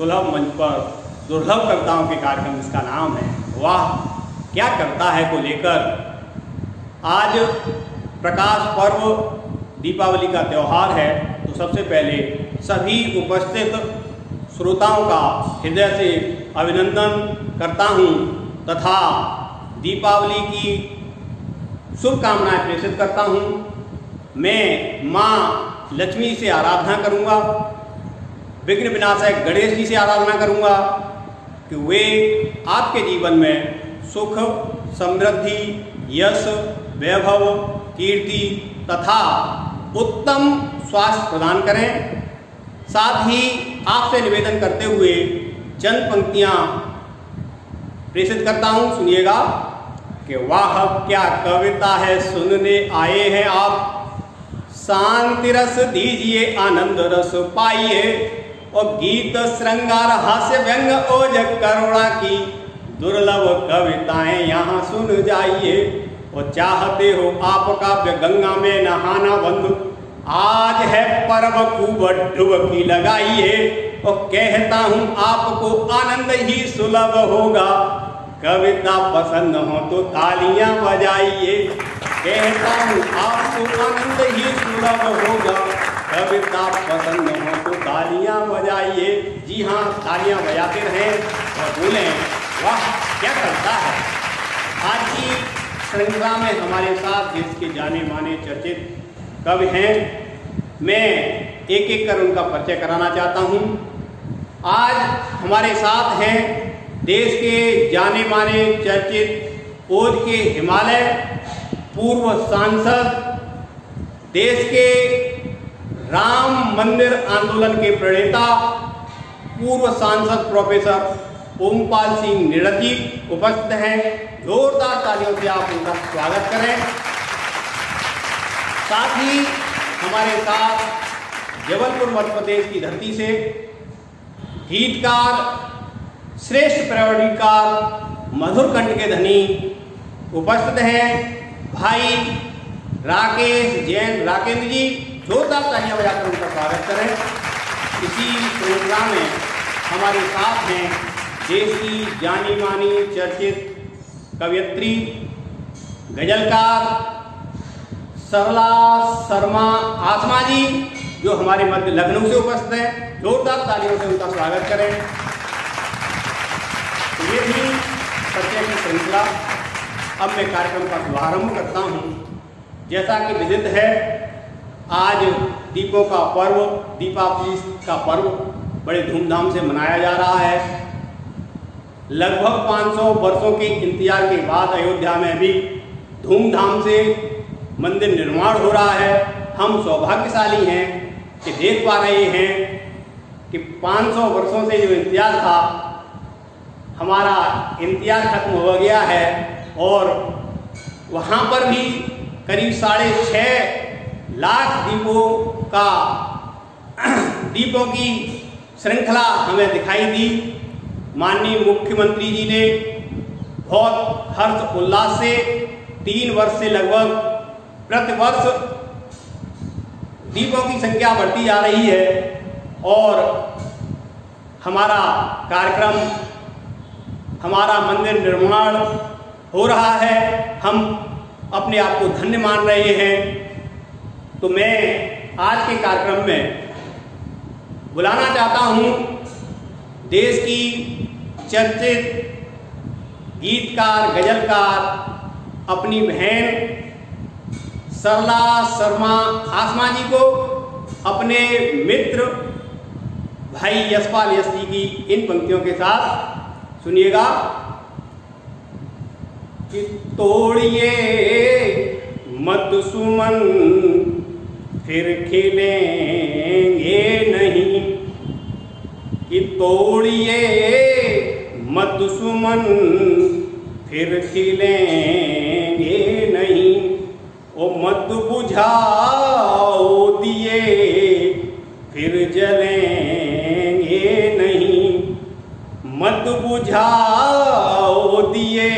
सुलभ मंच पर दुर्लभ कविताओं के कार्यक्रम इसका नाम है वाह क्या करता है को लेकर आज प्रकाश पर्व दीपावली का त्यौहार है। तो सबसे पहले सभी उपस्थित श्रोताओं का हृदय से अभिनंदन करता हूँ तथा दीपावली की शुभकामनाएं प्रेषित करता हूँ। मैं माँ लक्ष्मी से आराधना करूँगा, विघ्न विनाशक गणेश जी से आराधना करूँगा कि वे आपके जीवन में सुख, समृद्धि, यश, वैभव, कीर्ति तथा उत्तम स्वास्थ्य प्रदान करें। साथ ही आपसे निवेदन करते हुए चंद पंक्तियाँ प्रेषित करता हूँ, सुनिएगा कि वाह क्या कविता है सुनने आए हैं आप, शांति रस दीजिए आनंद रस पाइए और गीत श्रृंगार हास्य व्यंग ओज करुणा की दुर्लभ कविताएं यहाँ सुन जाइए। और चाहते हो आप काव्य गंगा में नहाना बंधु, आज है पर्व खूब डुबकी लगाइए और कहता हूँ आपको आनंद ही सुलभ होगा, कविता पसंद हो तो तालियां बजाइए। कहता हूँ आपको आनंद ही सुलभ होगा, कविता पसंद हो तो तालियां बजाइए। जी हाँ, तालियां बजाते रहें और बोलें वाह क्या करता है। आज की श्रृंखला में हमारे साथ देश के जाने माने चर्चित कवि हैं, मैं एक एक कर उनका परिचय कराना चाहता हूँ। आज हमारे साथ हैं देश के जाने माने चर्चित ओज के हिमालय पूर्व सांसद, देश के राम मंदिर आंदोलन के प्रणेता पूर्व सांसद प्रोफेसर ओमपाल सिंह निडर जी उपस्थित हैं। जोरदार तालियों से आप उनका स्वागत करें। साथ ही हमारे साथ जबलपुर मध्य प्रदेश की धरती से गीतकार, श्रेष्ठ प्रवणिकार, मधुर कंठ के धनी उपस्थित हैं भाई राकेश जैन राकेंद्र जी। जोरदार तालियां बजाकर उनका स्वागत करें। इसी श्रृंखला में हमारे साथ हैं देश की जानी मानी चर्चित कवयित्री, गजलकार सरला शर्मा आसमा जी जो हमारे मध्य लखनऊ से उपस्थित हैं। जोरदार तालियों से उनका स्वागत करें। तो ये भी परिचय की श्रृंखला। अब मैं कार्यक्रम का शुभारंभ करता हूँ। जैसा कि विदित है आज दीपों का पर्व, दीपावली का पर्व बड़े धूमधाम से मनाया जा रहा है। लगभग 500 वर्षों के इंतजार के बाद अयोध्या में भी धूमधाम से मंदिर निर्माण हो रहा है। हम सौभाग्यशाली हैं कि देख पा रहे हैं कि 500 वर्षों से जो इंतजार था हमारा इंतजार खत्म हो गया है और वहाँ पर भी करीब 6.5 लाख दीपों की श्रृंखला हमें दिखाई दी। माननीय मुख्यमंत्री जी ने बहुत हर्ष उल्लास से 3 वर्ष से लगभग प्रतिवर्ष दीपों की संख्या बढ़ती जा रही है और हमारा कार्यक्रम, हमारा मंदिर निर्माण हो रहा है। हम अपने आप को धन्य मान रहे हैं। तो मैं आज के कार्यक्रम में बुलाना चाहता हूँ देश की चर्चित गीतकार, गजलकार, अपनी बहन सरला शर्मा आसमा जी को अपने मित्र भाई यशपाल यश जी की इन पंक्तियों के साथ सुनिएगा कि तोड़िए मत सुमन फिर खिलेंगे नहीं, कि तोड़िए मत सुमन फिर खिलेंगे नहीं, ओ मत बुझाओ दिए फिर जलेंगे नहीं, मत बुझाओ दिए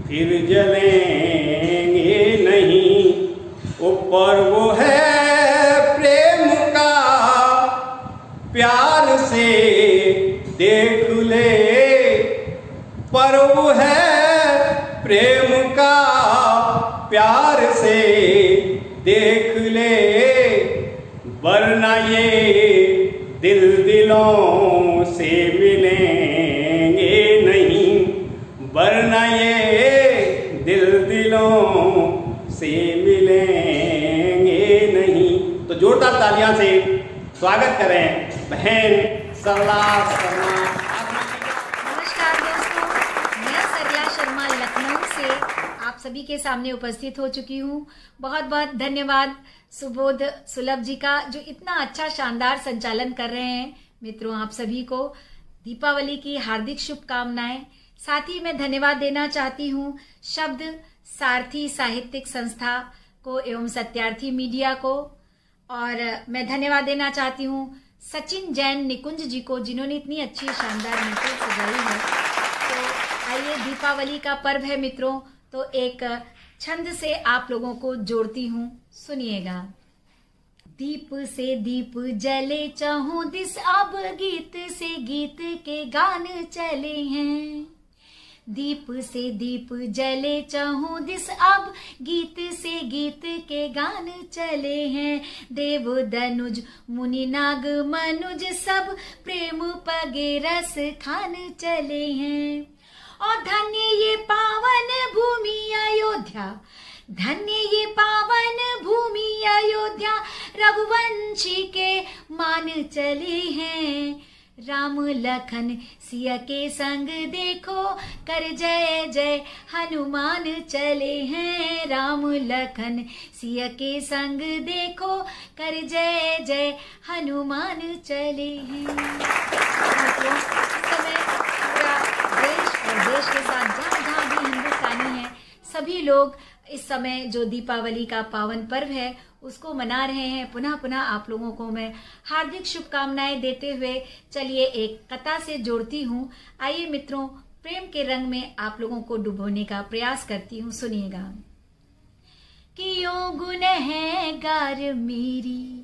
फिर जलेंगे नहीं। ओ पर्व है प्रेम का प्यार से उनका प्यार से देख ले, वरना ये दिल दिलों से मिलेंगे नहीं, वरना ये दिल दिलों से मिलेंगे नहीं। तो जोरदार तालियां से स्वागत करें बहन सरला शर्मा। नमस्कार दोस्तों, मैं सरला शर्मा लखनऊ से आप सभी के सामने उपस्थित हो चुकी हूँ। बहुत बहुत धन्यवाद सुबोध सुलभ जी का, जो इतना अच्छा शानदार संचालन कर रहे हैं। मित्रों, आप सभी को दीपावली की हार्दिक शुभकामनाएं। साथ ही मैं धन्यवाद देना चाहती हूँ शब्द सारथी साहित्यिक संस्था को एवं सत्यार्थी मीडिया को, और मैं धन्यवाद देना चाहती हूँ सचिन जैन निकुंज जी को, जिन्होंने इतनी अच्छी शानदार मीटिंग सजाई है। तो आइए, दीपावली का पर्व है मित्रों, तो एक छंद से आप लोगों को जोड़ती हूँ, सुनिएगा। दीप से दीप जले चहुं दिस, अब गीत से गीत के गान चले हैं। दीप से दीप जले चहुं दिस, अब गीत से गीत के गान चले हैं। देव दनुज मुनि नाग मनुज, सब प्रेम पगे रस खान चले हैं। और धन्य ये पावन भूमि अयोध्या, धन्य ये पावन भूमि अयोध्या, रघुवंशी के मान चले हैं। राम लखन सिया के संग देखो, कर जय जय हनुमान चले हैं। राम लखन सिया के संग देखो, कर जय जय हनुमान चले हैं। समय पूरा देश और देश के साथ जहाँ जहाँ भी हिंदुस्तानी है, सभी लोग इस समय जो दीपावली का पावन पर्व है उसको मना रहे हैं। पुनः पुनः आप लोगों को मैं हार्दिक शुभकामनाएं देते हुए चलिए एक कथा से जोड़ती हूँ। आइए मित्रों, प्रेम के रंग में आप लोगों को डुबोने का प्रयास करती हूँ, सुनिएगा। कि यूं गुनहगार मेरी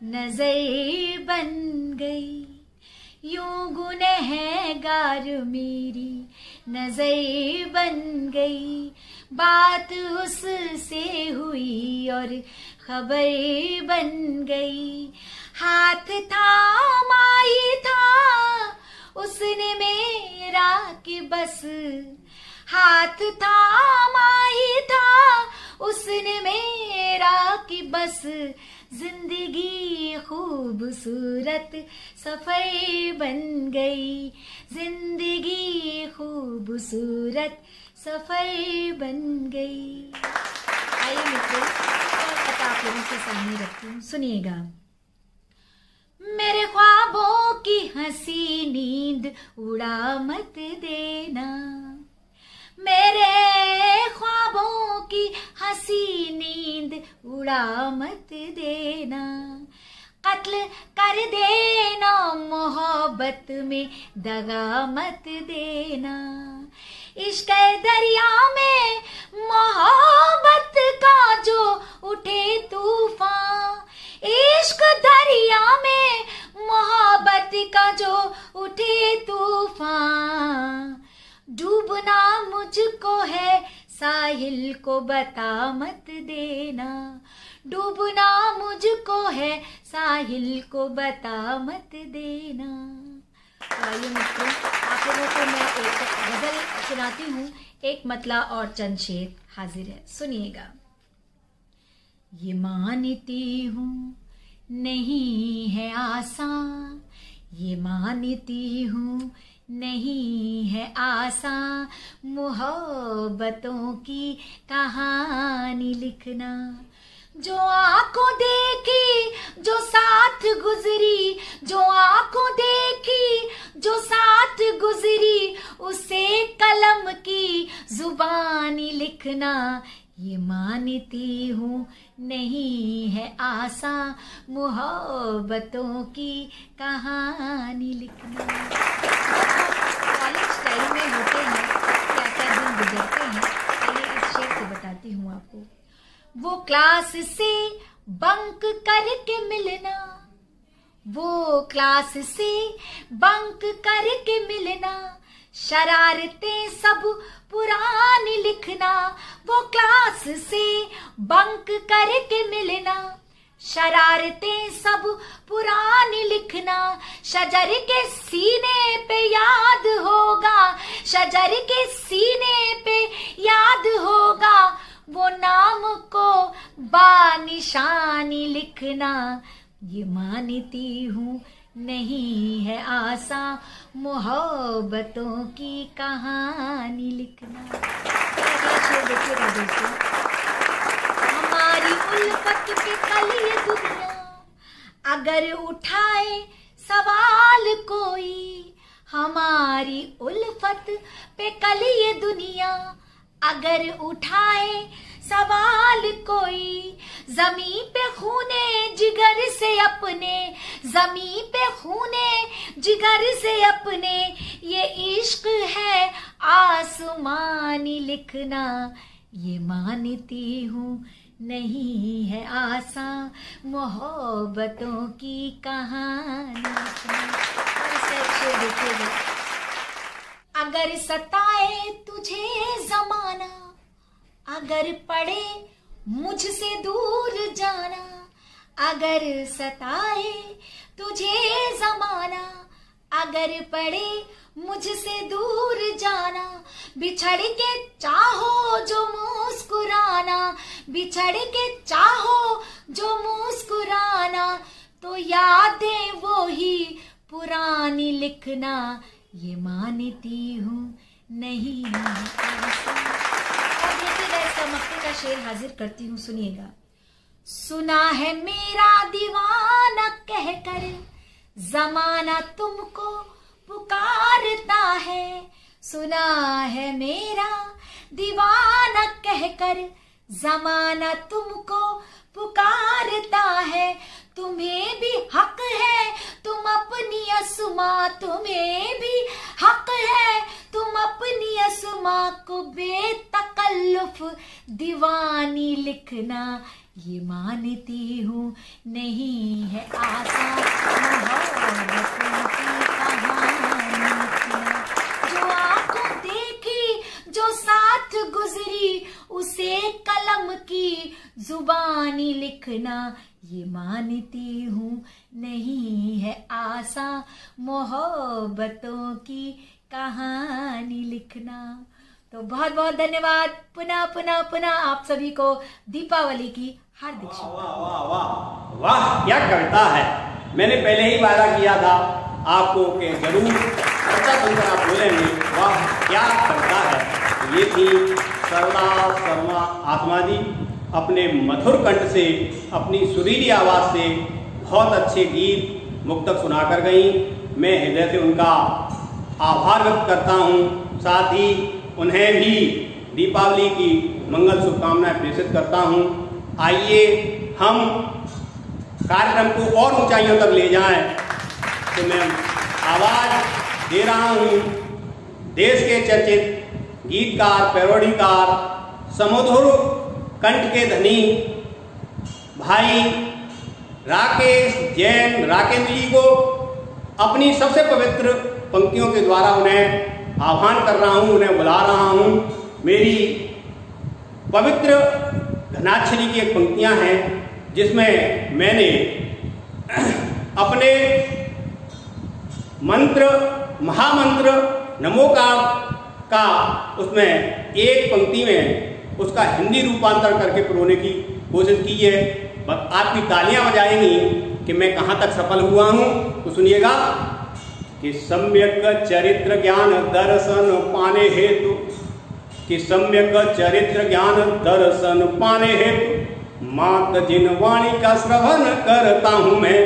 नजर बन गई, यूं गुनहगार मेरी नजर बन गई। बात उससे हुई और खबर बन गई। हाथ थामाई था उसने मेरा कि बस, हाथ थामाई था उसने मेरा कि बस। जिंदगी खूबसूरत सफर बन गई, जिंदगी खूबसूरत सफर बन गई। आइए मित्रों, कथा आप लोगों के सामने रखती हूँ, सुनिएगा। मेरे ख्वाबों की हंसी नींद उड़ा मत देना, मेरे ख्वाबों की हंसी नींद उड़ा मत देना। कत्ल कर देना मोहब्बत में दगा मत देना। इश्क दरिया में मोहब्बत का जो उठे तूफान, इश्क दरिया में मोहब्बत का जो उठे तूफान। डूबना मुझको है साहिल को बता मत देना, डूबना मुझको है साहिल को बता मत देना। आइए मित्रों, आप लोगों को मैं एक गजल सुनाती हूँ, एक मतला और चंद शेर हाजिर है, सुनिएगा। ये मानती हूँ नहीं है आसान, ये मानती हूँ नहीं है आसान, मोहब्बतों की कहानी लिखना। जो आंखों देखी जो साथ गुजरी, जो आंखों देखी जो साथ गुजरी, उसे कलम की जुबानी लिखना। ये मानती हूँ नहीं है आसान, मोहब्बतों की कहानी लिखना। कॉलेज टाइम में होते हैं, क्या क्या दिन गुजरते हैं, आइए इस शेर से बताती हूँ आपको। वो क्लास से बंक करके मिलना, वो क्लास से बंक करके मिलना, शरारतें सब पुरानी लिखना, वो क्लास से बंक करके मिलना। शरारतें सब पुरानी लिखना, शजर के सीने पे याद होगा, शजर के सीने पे याद होगा, वो नाम को बानिशानी लिखना। ये मानती हूँ नहीं है आसान मोहब्बतों की कहानी लिखना। देखिएगा दोस्तों, हमारी उल्फत पे कल ये दुनिया अगर उठाए सवाल कोई, हमारी उल्फत पे कल ये दुनिया अगर उठाए सवाल कोई, जमी पे खूने जिगर से अपने, जमी पे खूने जिगर से अपने, ये इश्क है आसमानी लिखना। ये मानती हूँ नहीं है आसान मोहब्बतों की कहानी लिखना। देखिएगा, अगर सताए तुझे जमाना, अगर पड़े मुझसे दूर जाना, अगर सताए तुझे जमाना, अगर पड़े मुझसे दूर जाना, बिछड़ के चाहो जो मुस्कुराना, बिछड़ के चाहो जो मुस्कुराना, तो यादें वो ही पुरानी लिखना। ये मानती हूँ नहीं आसान। और देखिएगा, इसका मक्के का शेर हाजिर करती हूँ, सुनिएगा। सुना है मेरा दीवाना कहकर जमाना तुमको पुकारता है, सुना है मेरा दीवाना कहकर जमाना तुमको पुकारता है। तुम्हें भी हक है तुम अपनी असमा, तुम्हें भी हक है तुम अपनी असमा को बेतकल्लुफ दीवानी लिखना। ये मानती हूँ नहीं है आसान मोहब्बतों की कहानी लिखना। जो आंखों देखी जो साथ गुजरी, उसे कलम की जुबानी लिखना। ये मानती हूँ नहीं है आसान मोहब्बतों की कहानी लिखना। तो बहुत बहुत धन्यवाद। पुनः पुनः पुनः आप सभी को दीपावली की हार्दिक शुभकामनाएं। वाह वाह वाह वाह, क्या कविता है। मैंने पहले ही वादा किया था आपको कि जरूर कविता सुनकर आप बोलेंगे वाह क्या कविता है। ये थी सरला शर्मा आत्मा जी, अपने मधुर कंठ से, अपनी सुरीली आवाज़ से बहुत अच्छे गीत मुक्तक सुनाकर गई। मैं हृदय से उनका आभार व्यक्त करता हूँ, साथ ही उन्हें भी दीपावली की मंगल शुभकामनाएं प्रेषित करता हूँ। आइए हम कार्यक्रम को और ऊंचाइयों तक ले जाएं। तो मैं आवाज़ दे रहा हूँ देश के चर्चित गीतकार, पैरोडीकार, समधुर कंठ के धनी भाई राकेश जैन राकेंद्र जी को अपनी सबसे पवित्र पंक्तियों के द्वारा उन्हें आह्वान कर रहा हूँ, उन्हें बुला रहा हूँ। मेरी पवित्र घनाक्षरी की एक पंक्तियाँ हैं जिसमें मैंने अपने मंत्र महामंत्र नमोकार का उसमें एक पंक्ति में उसका हिंदी रूपांतर करके पिरोने की कोशिश की है। बस आपकी तालियां बजाएंगी कि मैं कहाँ तक सफल हुआ हूँ। तो सुनिएगा कि सम्यक चरित्र ज्ञान दर्शन पाने हेतु, कि सम्यक चरित्र ज्ञान दर्शन पाने हेतु मात जिन वाणी का श्रवण करता हूँ मैं,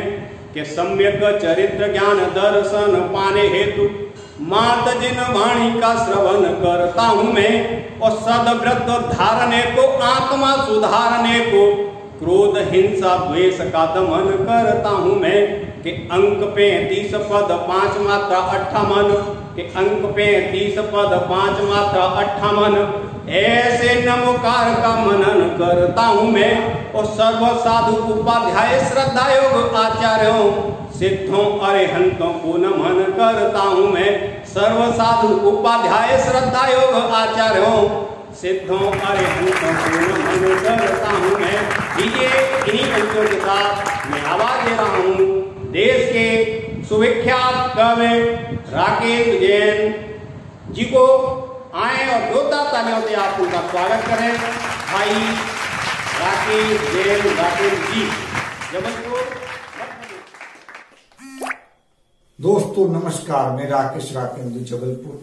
कि सम्यक चरित्र ज्ञान दर्शन पाने हेतु मात जिन वाणी का श्रवण करता हूँ मैं, और सदव्रत धारने को आत्मा सुधारने को क्रोध हिंसा द्वेष का दमन करता हूँ मैं, कि अंक 35 पद 5 मात्रा 58, कि अंक 35 पद 5 मात्रा 58 ऐसे नमोकार का मनन करता हूँ मैं, और सर्व साधु उपाध्याय श्रद्धा योग आचार्यों सिद्धों अरिहंतों को नमन करता हूँ मैं, सर्व साधु उपाध्याय श्रद्धा योग आचार्यों, सिद्धों अरिहंतों को नमन करता हूँ मैं। दीजिए इन्हीं पंक्तियों के साथ मैं आवाज दे रहा हूँ देश के सुविख्यात कवि राकेश जैन जी को। आए और जोरदार तालियों से आप उनका स्वागत करें। भाई राकेश जैन, राकेश जी, जबलपुर। दोस्तों नमस्कार, मैं राकेश राकेश जबलपुर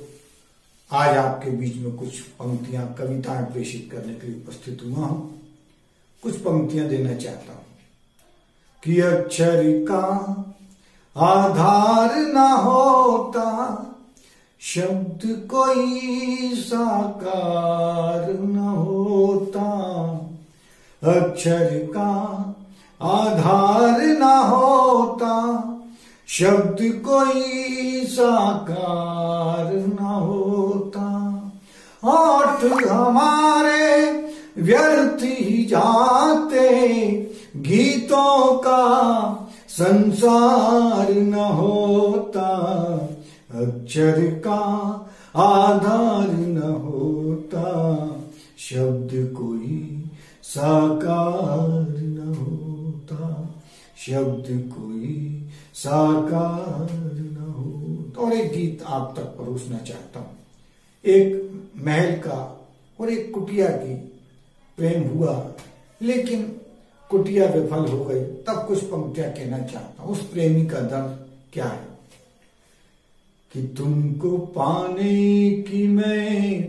आज आपके बीच में कुछ पंक्तियां, कविताएं प्रेषित करने के लिए उपस्थित हुआ हूं। कुछ पंक्तियां देना चाहता हूं कि अक्षर का आधार ना होता, शब्द कोई साकार न होता। अक्षर का आधार न होता, शब्द कोई साकार न होता। होठ हमारे व्यर्थ ही जाते, गीतों का संसार न होता। अक्षर का आधार न होता, शब्द कोई साकार न होता। शब्द कोई साकार न होता। और एक गीत आप तक परोसना चाहता हूं। एक महल का और एक कुटिया की प्रेम हुआ, लेकिन कुटिया विफल हो गई। तब कुछ पंक्तियां कहना चाहता हूं। उस प्रेमी का दर्द क्या है कि तुमको पाने की मैं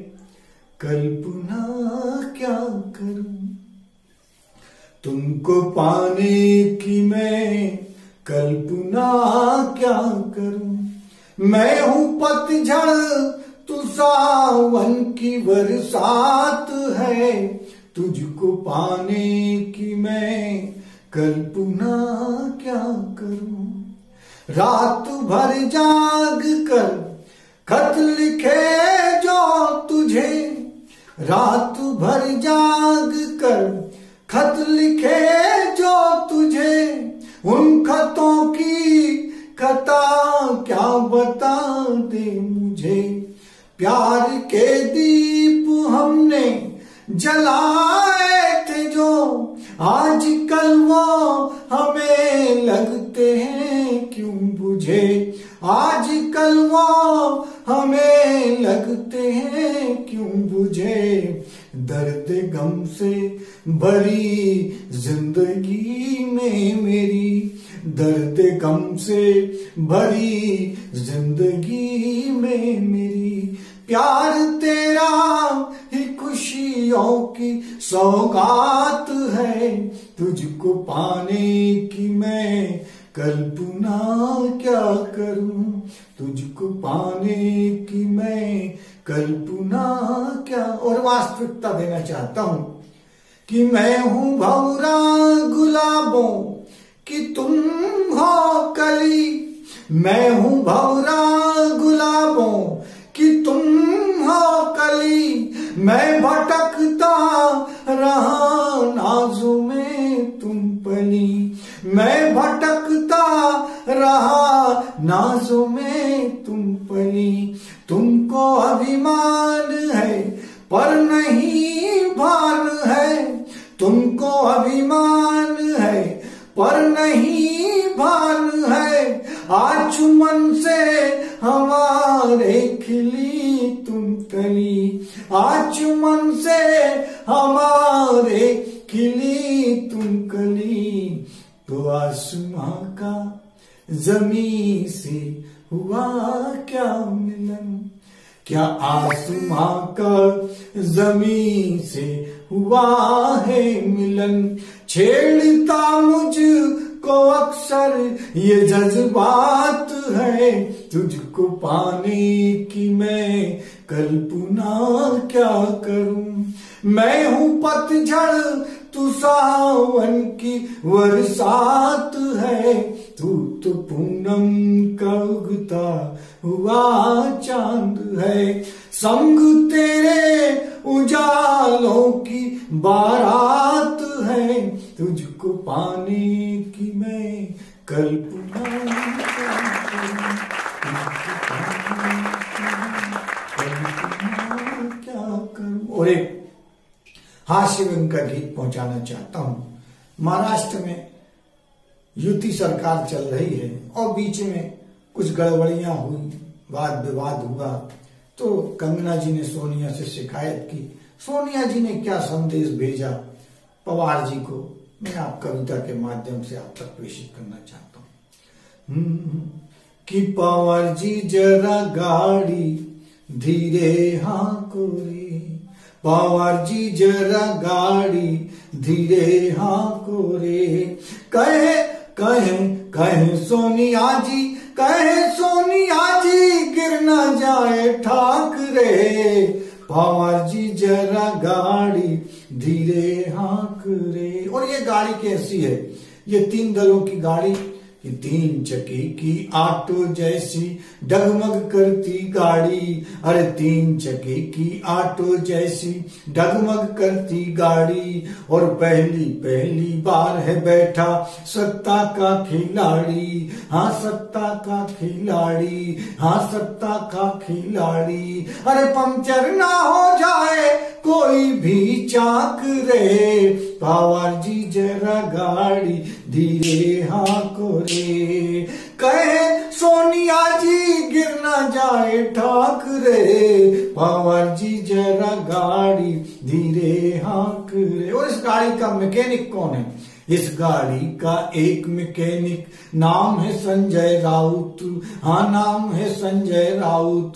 कल्पना क्या करूं। तुमको पाने की मैं कल्पना क्या करूं। मैं हूं पतझड़, तू सावन की बरसात है। तुझको पाने की मैं कल्पना क्या करूं। रात भर जाग कर खत लिखे जो तुझे, रात भर जाग कर खत लिखे जो तुझे। उन खतों की कथा क्या बता दे मुझे। प्यार के दीप हमने जलाए थे जो, आजकल वो हमें लगते हैं क्यों बुझे। आजकल वो हमें लगते हैं क्यों बुझे। दर्द गम से भरी जिंदगी में मेरी, दर्द गम से भरी जिंदगी में मेरी। प्यार तेरा ही खुशियों की सौगात है। तुझको पाने की मैं कल्पना क्या करूं। तुझको पाने की मैं कल्पना क्या। और वास्तविकता देना चाहता हूं कि मैं हूं भौरा गुलाबों कि तुम हो कली। मैं हूं भौरा गुलाबों कि तुम हो कली। मैं भटकता रहा नाज़ों में तुम पली। मैं भटकता रहा नाज़ों में तुम पली। तुमको अभिमान है पर नहीं भान है। तुमको अभिमान है पर नहीं भान है। आचुमन से हमारे खिली तुम कली। आचुमन से हमारे खिली तुम कली। तो आसमां का जमीन से हुआ क्या मिलन। क्या आसमां का जमीन से हुआ है मिलन। छेड़ता मुझको अक्सर ये जज्बात है। तुझको पाने की मैं कल्पना क्या करूं। मैं हूं पतझड़ तू सावन की बरसात है। तू तो पूनम का उगता हुआ चांद है। संग तेरे उजालों की बारात है। तुझको पाने की मैं कल्पना हास्य व्यंग का गीत पहुंचाना चाहता हूँ। महाराष्ट्र में युति सरकार चल रही है और बीच में कुछ गड़बड़ियां हुई, वाद विवाद हुआ, तो कंगना जी ने सोनिया से शिकायत की। सोनिया जी ने क्या संदेश भेजा पवार जी को, मैं आप कविता के माध्यम से आप तक प्रेषित करना चाहता हूँ कि पवार जी जरा गाड़ी धीरे हाँको रे, पवार जी जरा गाड़ी धीरे हाँको रे, कहे कहे कहे सोनिया जी, कहे सोनिया जी गिर न जाए ठाक रे, पवार जी जरा गाड़ी धीरे हाँक रे। और ये गाड़ी कैसी है, ये 3 दलों की गाड़ी, ये 3 चक्के की ऑटो जैसी डगमग करती गाड़ी, अरे 3 चक्के की ऑटो जैसी डगमग करती गाड़ी, और पहली पहली बार है बैठा सत्ता का खिलाड़ी, हाँ सत्ता का खिलाड़ी, हाँ सत्ता का खिलाड़ी, अरे पंचर ना हो जाए कोई भी चाक रे, पवार जी जरा गाड़ी धीरे हाँको रे, कहे सोनिया जी गिर ना जाए ठाक रे, पवार जी जरा गाड़ी धीरे हाँक रे। और इस गाड़ी का मैकेनिक कौन है? इस गाड़ी का एक मैकेनिक नाम है संजय राउत, हाँ नाम है संजय राउत।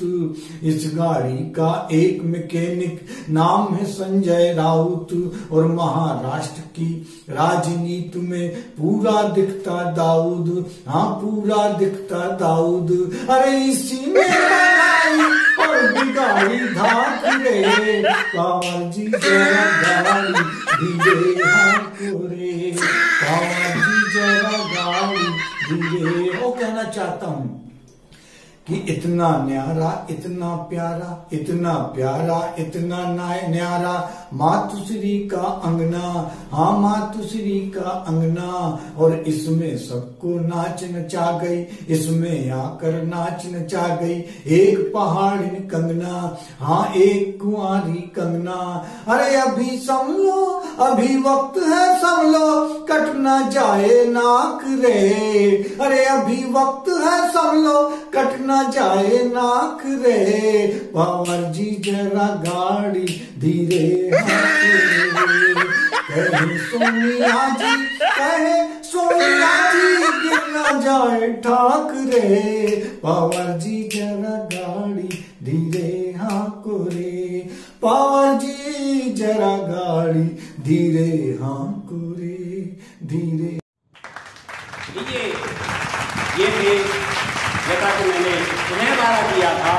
इस गाड़ी का एक मैकेनिक नाम है संजय राउत, और महाराष्ट्र की राजनीति में पूरा दिखता दाऊद, हाँ पूरा दिखता दाऊद, अरे इसी में बनाई और बिगाड़ी धाक रे, पवार जी जरा गाड़ी धीरे हाँको रे, पवार जी जरा गाड़ी धीरे। वो कहना चाहता हूँ कि इतना न्यारा, इतना प्यारा, इतना प्यारा, इतना न्यारा मातुश्री का अंगना, हाँ मातुश्री का अंगना, और इसमें सबको नाच नचा गई, इसमें आकर नाच नचा गई एक पहाड़िन कंगना, हाँ एक कुंवारी कंगना, अरे अभी संभलो, अभी वक्त है संभलो, कट ना जाए नाक रे, अरे अभी वक्त है संभलो, कट ना जाए नाक रे, पवार जी जरा गाड़ी धीरे हाँको रे, कहे सोनिया जी, कहे सोनिया जी गिर ना जाए ठाक रे, पवार जी जरा गाड़ी धीरे हाँको रे, पवार जी जरा गाड़ी धीरे हाँको रे, धीरे। ये थे जैसा कि मैंने पुनः वादा किया था,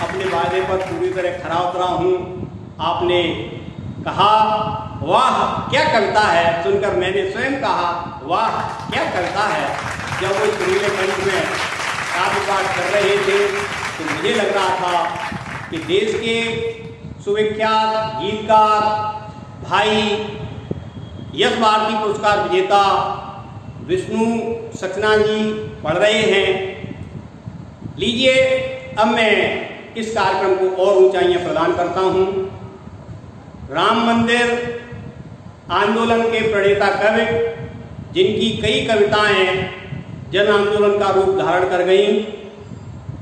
अपने वादे पर पूरी तरह खरा उतरा हूँ। आपने कहा वाह क्या कविता है, सुनकर मैंने स्वयं कहा वाह क्या कविता है। जब वो सुरीले कंठ में काव्य पाठ कर रहे थे तो मुझे लग रहा था कि देश के सुविख्यात गीतकार भाई यश भारती पुरस्कार विजेता विष्णु सक्सेना जी पढ़ रहे हैं। लीजिए अब मैं इस कार्यक्रम को और ऊंचाइयां प्रदान करता हूं। राम मंदिर आंदोलन के प्रणेता कवि, जिनकी कई कविताएं जन आंदोलन का रूप धारण कर गईं,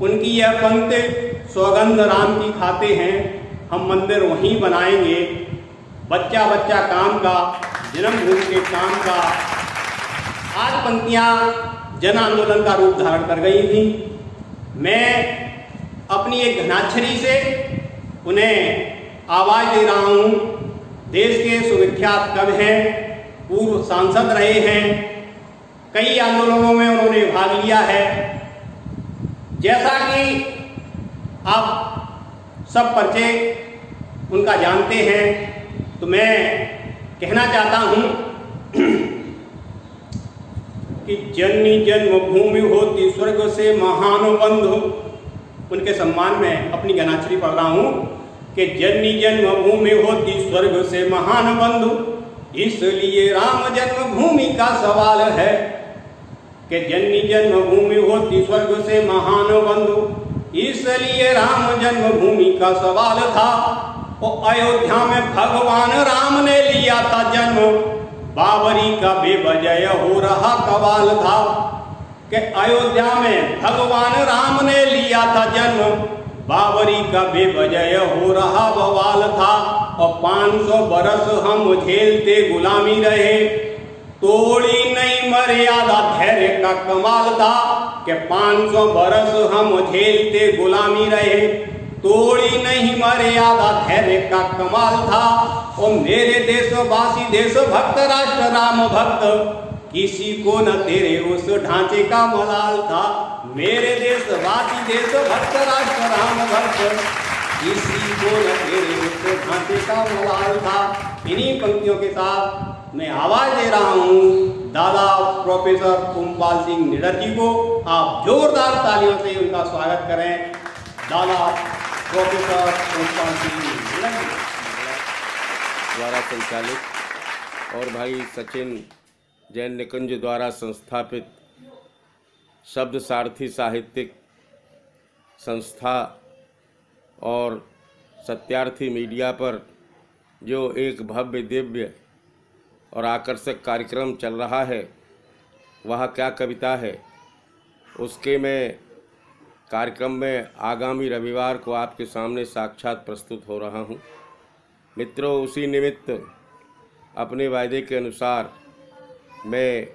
उनकी यह पंक्ति सौगंध राम की खाते हैं, हम मंदिर वहीं बनाएंगे, बच्चा बच्चा काम का, जन्मभूमि के काम का, आज पंक्तियां जन आंदोलन का रूप धारण कर गई थी। मैं अपनी एक घनाक्षरी से उन्हें आवाज दे रहा हूं। देश के सुविख्यात कवि हैं, पूर्व सांसद रहे हैं, कई आंदोलनों में उन्होंने भाग लिया है। जैसा कि आप सब परिचय उनका जानते हैं, तो मैं कहना चाहता हूं कि जननी जन्मभूमि होती स्वर्ग से महान बंधु। उनके सम्मान में अपनी घनाक्षरी पढ़ रहा हूं कि जननी जन्मभूमि होती स्वर्ग से महान बंधु, इसलिए राम जन्मभूमि का सवाल है कि जननी जन्मभूमि होती स्वर्ग से महान बंधु, इसलिए राम जन्मभूमि का सवाल था। और अयोध्या में भगवान राम बाबरी का बेवजह हो रहा कवाल था कि अयोध्या में भगवान राम ने लिया था जन्म। बाबरी का बेवजह हो रहा बवाल था और 500 बरस हम झेलते गुलामी रहे। तोड़ी नहीं मर्यादा धैर्य का कमाल था कि 500 बरस हम झेलते गुलामी रहे। तोड़ी नहीं मर्यादा धैर्य का कमाल था। और मेरे देशवासी देशभक्त राष्ट्र राम भक्त, किसी को न तेरे उस ढांचे का मलाल था। मेरे देशवासी देशभक्त राष्ट्र राम भक्त, किसी को न तेरे उस ढांचे का मलाल था। इन्हीं पंक्तियों के साथ मैं आवाज दे रहा हूँ दादा प्रोफेसर ओमपाल सिंह निडर जी को। आप जोरदार तालियों से उनका स्वागत करें। दादा प्रोफेसर ओमपाल सिंह निडर जी द्वारा संचालित और भाई सचिन जैन निकुंज द्वारा संस्थापित शब्द सारथी साहित्यिक संस्था और सत्यार्थी मीडिया पर जो एक भव्य दिव्य और आकर्षक कार्यक्रम चल रहा है, वह क्या कविता है, उसके मैं कार्यक्रम में आगामी रविवार को आपके सामने साक्षात प्रस्तुत हो रहा हूँ। मित्रों, उसी निमित्त अपने वायदे के अनुसार मैं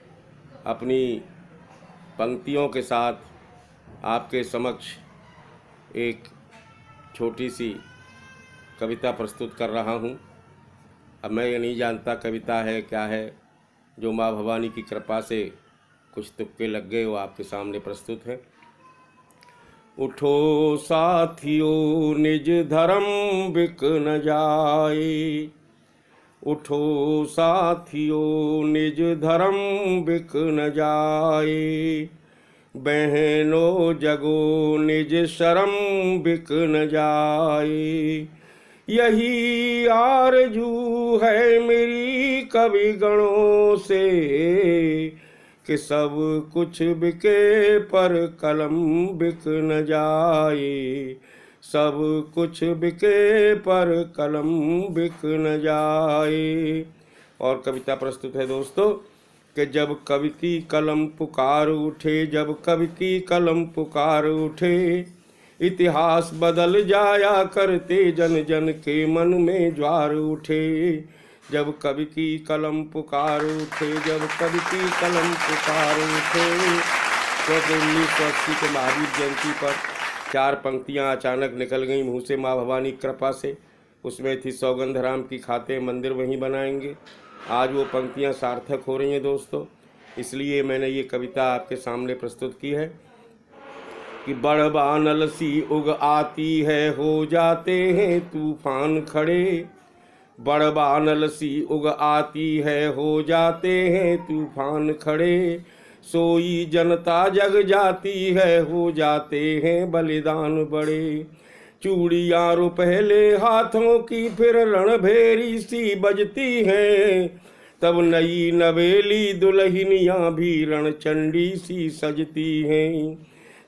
अपनी पंक्तियों के साथ आपके समक्ष एक छोटी सी कविता प्रस्तुत कर रहा हूँ। अब मैं ये नहीं जानता कविता है क्या है, जो माँ भवानी की कृपा से कुछ तुक्के लग गए वो आपके सामने प्रस्तुत है। उठो साथियों निज धर्म बिक न जाए, उठो साथियों निज धर्म बिक न जाए, बहनों जगो निज शर्म बिक न जाए। यही आरजू है मेरी कवि गणों से कि सब कुछ बिके पर कलम बिक न जाए, सब कुछ बिके पर कलम बिक न जाए। और कविता प्रस्तुत है दोस्तों कि जब कवि की कलम पुकार उठे, जब कवि की कलम पुकार उठे, इतिहास बदल जाया करते जन जन के मन में ज्वार उठे। जब कवि की कलम पुकार उठे, जब कवि की कलम पुकार उठे। तो 1980 के महावीर जयंती पर 4 पंक्तियां अचानक निकल गई मुँह से माँ भवानी कृपा से। उसमें थी सौगंध राम की खाते मंदिर वहीं बनाएंगे। आज वो पंक्तियां सार्थक हो रही हैं दोस्तों, इसलिए मैंने ये कविता आपके सामने प्रस्तुत की है कि बड़बानल सी उग आती है, हो जाते हैं तूफान खड़े। बड़बानल सी उग आती है, हो जाते हैं तूफान खड़े। सोई जनता जग जाती है, हो जाते हैं बलिदान बड़े। चूड़ियाँ रुपहले हाथों की फिर रणभेरी सी बजती हैं, तब नई नवेली दुल्हनियाँ भी रणचंडी सी सजती हैं।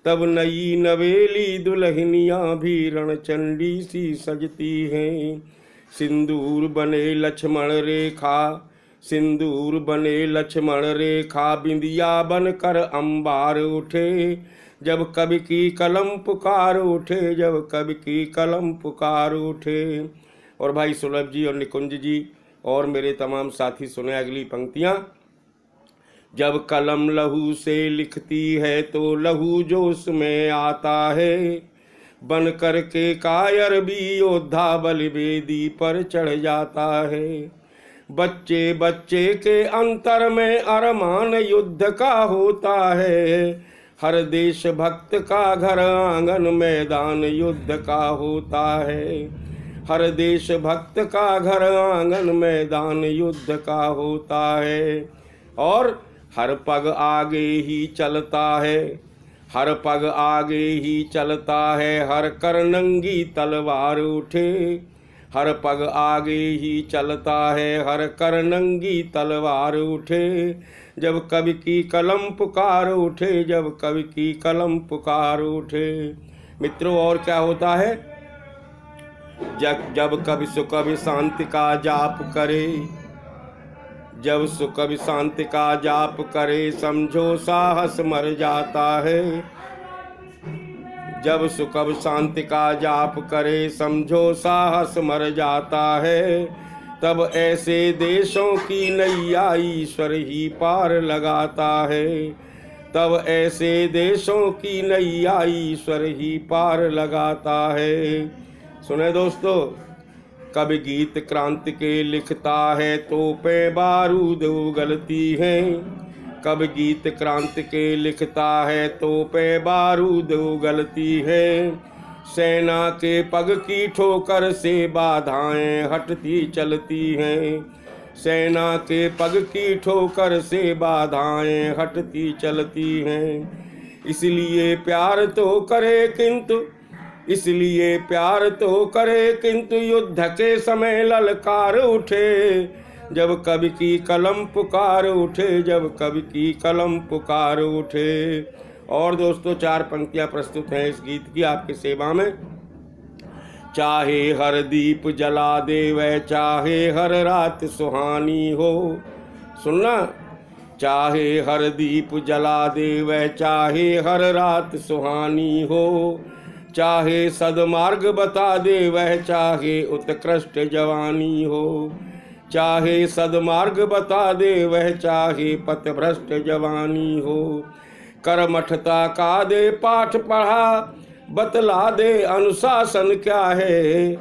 तब नई नवेली दुल्हनियाँ भी रणचंडी सी सजती हैं। सिंदूर बने लक्ष्मण रेखा, सिंदूर बने लक्ष्मण रेखा, बिंदिया बनकर अंबार उठे। जब कवि की कलम पुकार उठे, जब कवि की कलम पुकार उठे। और भाई सुलभ जी और निकुंज जी और मेरे तमाम साथी सुने अगली पंक्तियाँ। जब कलम लहू से लिखती है तो लहू जोश में आता है। बन कर के कायर भी योद्धा बलिवेदी पर चढ़ जाता है। बच्चे बच्चे के अंतर में अरमान युद्ध का होता है। हर देश भक्त का घर आंगन मैदान युद्ध का होता है। हर देश भक्त का घर आंगन मैदान युद्ध का होता है। और हर पग आगे ही चलता है, हर पग आगे ही चलता है। हर कर नंगी तलवार उठे, हर पग आगे ही चलता है। हर कर नंगी तलवार उठे। जब कवि की कलम पुकार उठे, जब कवि की कलम पुकार उठे। मित्रों, और क्या होता है? जब कवि सुकवि शांति का जाप करे, जब सुख अब शांति का जाप करे समझो साहस मर जाता है। जब सुख अब शांति का जाप करे समझो साहस मर जाता है। तब ऐसे देशों की नैया ईश्वर ही पार लगाता है। तब ऐसे देशों की नैया ईश्वर ही पार लगाता है। सुने दोस्तों, कभी गीत क्रांति के लिखता है तो पे बारूद उगलती है। कभी गीत क्रांति के लिखता है तो पे बारूद उगलती है। सेना के पग की ठोकर से बाधाएं हटती चलती हैं। सेना के पग की ठोकर से बाधाएं हटती चलती हैं। इसलिए प्यार तो करे किंतु इसलिए प्यार तो करे किंतु युद्ध के समय ललकार उठे। जब कवि की कलम पुकार उठे, जब कवि की कलम पुकार उठे। और दोस्तों, 4 पंक्तियां प्रस्तुत हैं इस गीत की आपकी सेवा में। चाहे हर दीप जला दे वह, चाहे हर रात सुहानी हो। सुनना, चाहे हर दीप जला दे वह, चाहे हर रात सुहानी हो। चाहे सदमार्ग बता दे वह, चाहे उत्कृष्ट जवानी हो। चाहे सदमार्ग बता दे वह, चाहे पथभ्रष्ट जवानी हो। कर्मठता का दे पाठ पढ़ा, बतला दे अनुशासन क्या है।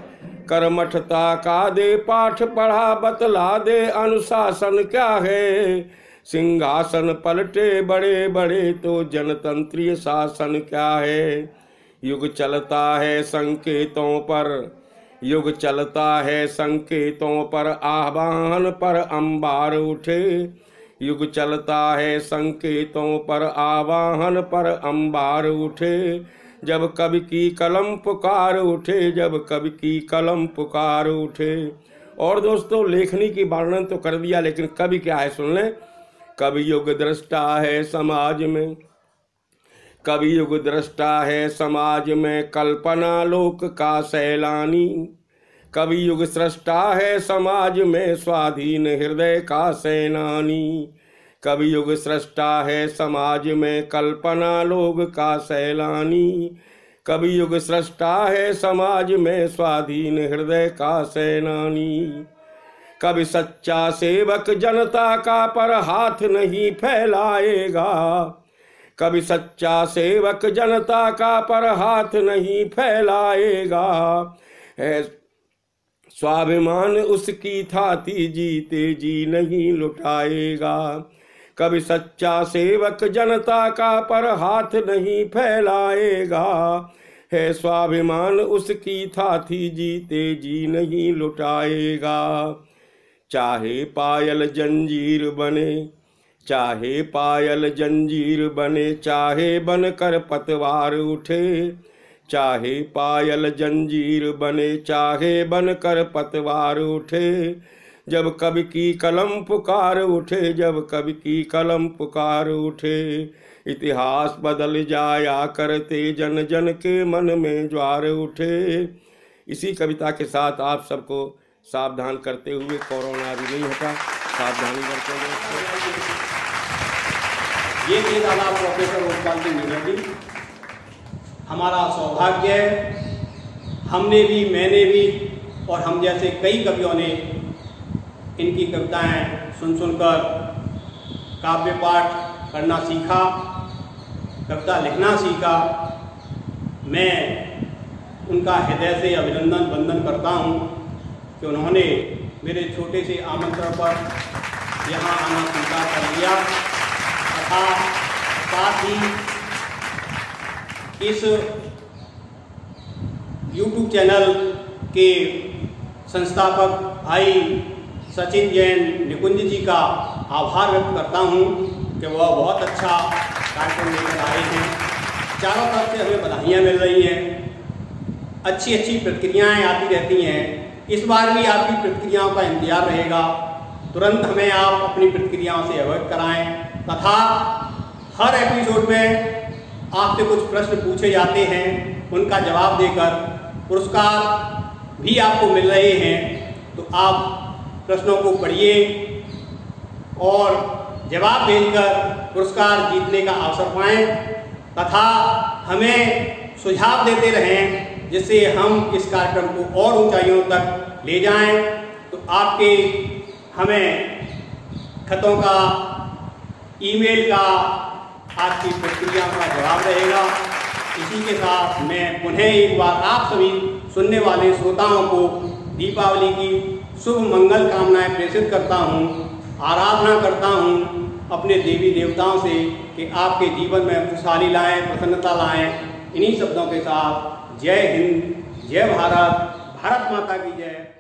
कर्मठता का दे पाठ पढ़ा, बतला दे अनुशासन क्या है। सिंहासन पलटे बड़े बड़े तो जनतंत्रीय शासन क्या है। युग चलता है संकेतों पर, युग चलता है संकेतों पर, आह्वान पर अंबार उठे। युग चलता है संकेतों पर, आह्वान पर अंबार उठे। जब कवि की कलम पुकार उठे, जब कवि की कलम पुकार उठे। और दोस्तों, लेखनी की वर्णन तो कर दिया, लेकिन कवि क्या है सुन लें। कवि युग दृष्टा है समाज में, कवि युग दृष्टा है समाज में, कल्पना लोक का सैलानी। कवि युग सृष्टा है समाज में, स्वाधीन हृदय का सेनानी। कवि युग सृष्टा है समाज में, कल्पना लोक का सैलानी। कवि युग सृष्टा है समाज में, स्वाधीन हृदय का सेनानी। कवि सच्चा सेवक जनता का, पर हाथ नहीं फैलाएगा। कभी सच्चा सेवक जनता का, पर हाथ नहीं फैलाएगा। है स्वाभिमान उसकी थाती, जीते जी नहीं लुटाएगा। कभी सच्चा सेवक जनता का, पर हाथ नहीं फैलाएगा। है स्वाभिमान उसकी थाती, जीते जी नहीं लुटाएगा। चाहे पायल जंजीर बने, चाहे पायल जंजीर बने, चाहे बनकर पतवार उठे। चाहे पायल जंजीर बने, चाहे बनकर पतवार उठे। जब कवि की कलम पुकार उठे, जब कवि की कलम पुकार उठे। इतिहास बदल जाया करते, जन जन के मन में ज्वार उठे। इसी कविता के साथ आप सबको सावधान करते हुए, कोरोना भी नहीं होता, सावधानी करते हुए। ये थे दादा प्रोफेसर ओमपाल सिंह निगर्डी। हमारा सौभाग्य है, हमने भी, मैंने भी और हम जैसे कई कवियों ने इनकी कविताएं सुनकर काव्य पाठ करना सीखा, कविता लिखना सीखा। मैं उनका हृदय से अभिनंदन वंदन करता हूं कि उन्होंने मेरे छोटे से आमंत्रण पर यहाँ आना स्वीकार कर लिया तथा साथ ही इस YouTube चैनल के संस्थापक भाई सचिन जैन निकुंज जी का आभार व्यक्त करता हूं कि वह बहुत अच्छा कार्यक्रम लेकर आए हैं। चारों तरफ से हमें बधाइयाँ मिल रही हैं, अच्छी अच्छी प्रतिक्रियाएँ आती रहती हैं। इस बार भी आपकी प्रतिक्रियाओं का इंतजार रहेगा। तुरंत हमें आप अपनी प्रतिक्रियाओं से अवगत कराएं तथा हर एपिसोड में आपसे कुछ प्रश्न पूछे जाते हैं, उनका जवाब देकर पुरस्कार भी आपको मिल रहे हैं। तो आप प्रश्नों को पढ़िए, और जवाब भेजकर पुरस्कार जीतने का अवसर पाएं तथा हमें सुझाव देते रहें जिससे हम इस कार्यक्रम को और ऊंचाइयों तक ले जाएं। तो आपके हमें खतों का, ईमेल का, आपकी प्रतिक्रिया का जवाब रहेगा। इसी के साथ मैं पुनः एक बार आप सभी सुनने वाले श्रोताओं को दीपावली की शुभ मंगल कामनाएं प्रेषित करता हूं। आराधना करता हूं अपने देवी देवताओं से कि आपके जीवन में खुशहाली लाएं, प्रसन्नता लाएं। इन्हीं शब्दों के साथ जय हिंद, जय भारत, भारत माता की जय।